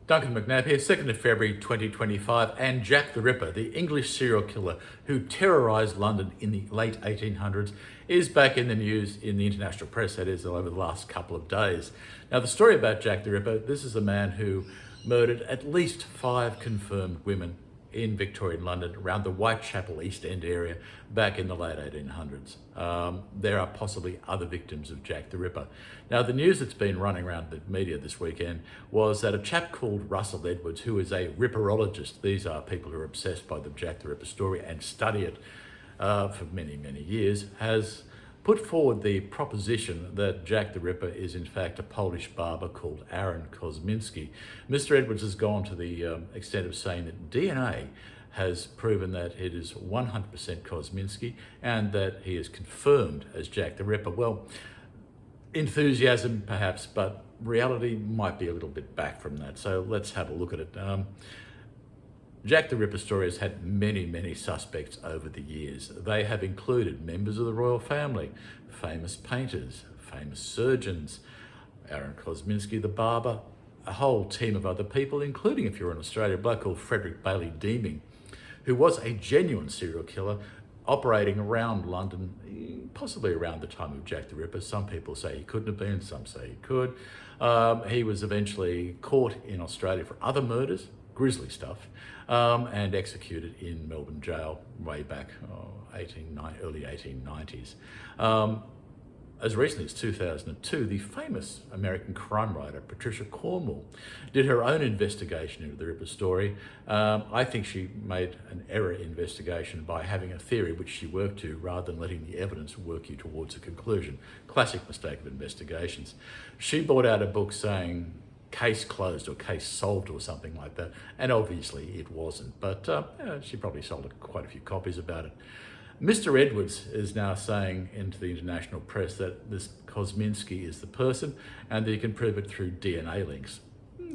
Duncan McNabb here, 2nd of February 2025, and Jack the Ripper, the English serial killer who terrorised London in the late 1800s, is back in the news in the international press, that is, over the last couple of days. Now, the story about Jack the Ripper, this is a man who murdered at least 5 confirmed women in Victorian London, around the Whitechapel East End area, back in the late 1800s. There are possibly other victims of Jack the Ripper. Now, the news that's been running around the media this weekend was that a chap called Russell Edwards, who is a ripperologist, these are people who are obsessed by the Jack the Ripper story and study it for many, many years, has put forward the proposition that Jack the Ripper is in fact a Polish barber called Aaron Kosminski. Mr. Edwards has gone to the extent of saying that DNA has proven that it is 100% Kosminski and that he is confirmed as Jack the Ripper. Well, enthusiasm perhaps, but reality might be a little bit back from that. So let's have a look at it. Jack the Ripper story has had many, many suspects over the years. They have included members of the royal family, famous painters, famous surgeons, Aaron Kosminski the barber, a whole team of other people, including, if you're in Australia, a bloke called Frederick Bailey Deeming, who was a genuine serial killer operating around London, possibly around the time of Jack the Ripper. Some people say he couldn't have been, some say he could. He was eventually caught in Australia for other murders, grisly stuff, and executed in Melbourne jail way back early 1890s. As recently as 2002, the famous American crime writer Patricia Cornwell did her own investigation into the Ripper story. I think she made an error investigation by having a theory which she worked to rather than letting the evidence work you towards a conclusion. Classic mistake of investigations. She brought out a book saying case closed or case solved or something like that, and obviously it wasn't, but she probably sold quite a few copies about it. Mr. Edwards is now saying into the international press that this Kosminski is the person and that he can prove it through DNA links.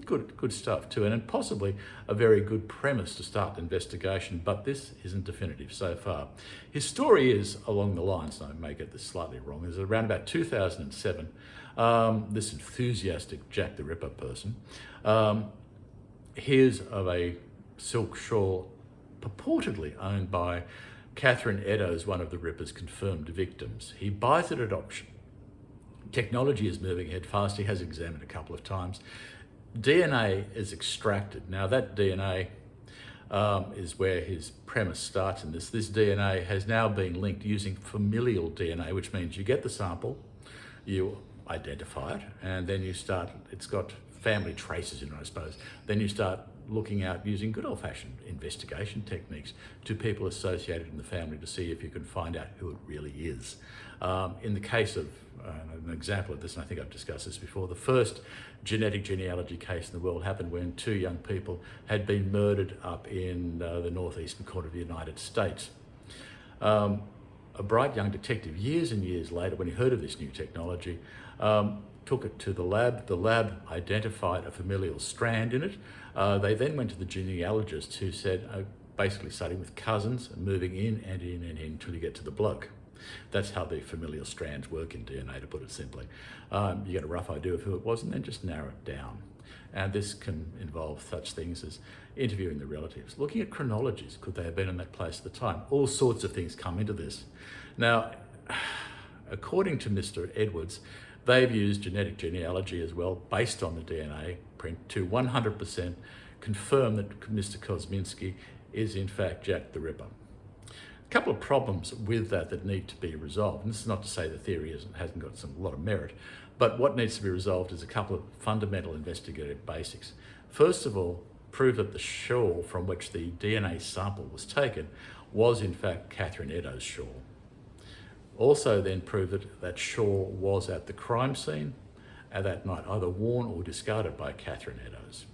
Good stuff too, and possibly a very good premise to start an investigation, but this isn't definitive so far. His story is along the lines, and I may get this slightly wrong, is around about 2007, this enthusiastic Jack the Ripper person hears of a silk shawl purportedly owned by Catherine Eddowes, one of the Ripper's confirmed victims. He buys it at auction. Technology is moving ahead fast. He has examined a couple of times. DNA is extracted. Now that DNA is where his premise starts in this. This DNA has now been linked using familial DNA, which means you get the sample, you identify it, and then you start, it's got family traces in it, I suppose. Then you start looking out using good old-fashioned investigation techniques to people associated in the family to see if you can find out who it really is. In the case of an example of this, and I think I've discussed this before, the first genetic genealogy case in the world happened when 2 young people had been murdered up in the northeastern corner of the United States. A bright young detective, years and years later, when he heard of this new technology, took it to the lab. The lab identified a familial strand in it. They then went to the genealogist who said, basically starting with cousins, moving in and in and in until you get to the bloke. That's how the familial strands work in DNA, to put it simply. You get a rough idea of who it was and then just narrow it down. And this can involve such things as interviewing the relatives, looking at chronologies. Could they have been in that place at the time? All sorts of things come into this. Now, according to Mr. Edwards, they've used genetic genealogy as well, based on the DNA print, to 100% confirm that Mr. Kosminski is in fact Jack the Ripper. A couple of problems with that need to be resolved. And this is not to say the theory hasn't got a lot of merit, but what needs to be resolved is a couple of fundamental investigative basics. First of all, prove that the shawl from which the DNA sample was taken was in fact Catherine Eddowes' shawl. Also then prove that that shawl was at the crime scene at that night, either worn or discarded by Catherine Eddowes.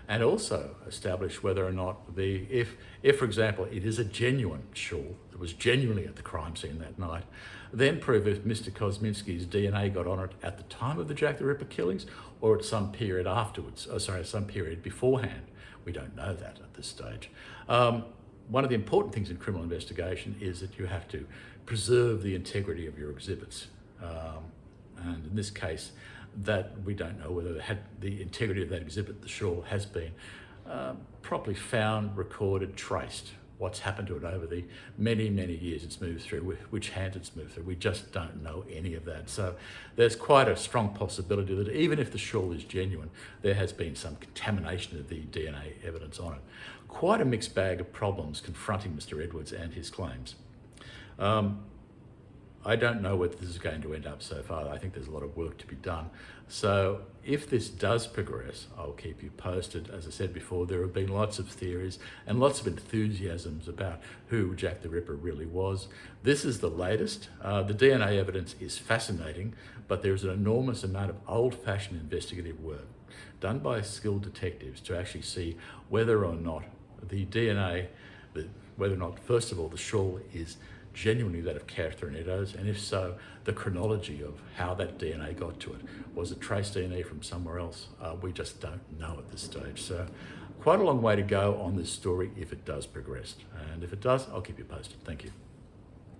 And also establish whether or not if for example, it is a genuine shawl that was genuinely at the crime scene that night, then prove if Mr. Kosminski's DNA got on it at the time of the Jack the Ripper killings or at some period afterwards, some period beforehand. We don't know that at this stage. One of the important things in criminal investigation is that you have to preserve the integrity of your exhibits. And in this case, that we don't know whether the integrity of that exhibit, the shawl, has been properly found, recorded, traced. What's happened to it over the many, many years it's moved through, which hands it's moved through. We just don't know any of that. So there's quite a strong possibility that even if the shawl is genuine, there has been some contamination of the DNA evidence on it. Quite a mixed bag of problems confronting Mr. Edwards and his claims. I don't know whether this is going to end up so far. I think there's a lot of work to be done. So if this does progress, I'll keep you posted. As I said before, there have been lots of theories and lots of enthusiasms about who Jack the Ripper really was. This is the latest. The DNA evidence is fascinating, but there's an enormous amount of old-fashioned investigative work done by skilled detectives to actually see whether or not the DNA, whether or not, first of all, the shawl is genuinely that of Catherine Eddowes, and if so, the chronology of how that DNA got to it. Was it trace DNA from somewhere else? We just don't know at this stage. So quite a long way to go on this story if it does progress. And if it does, I'll keep you posted. Thank you.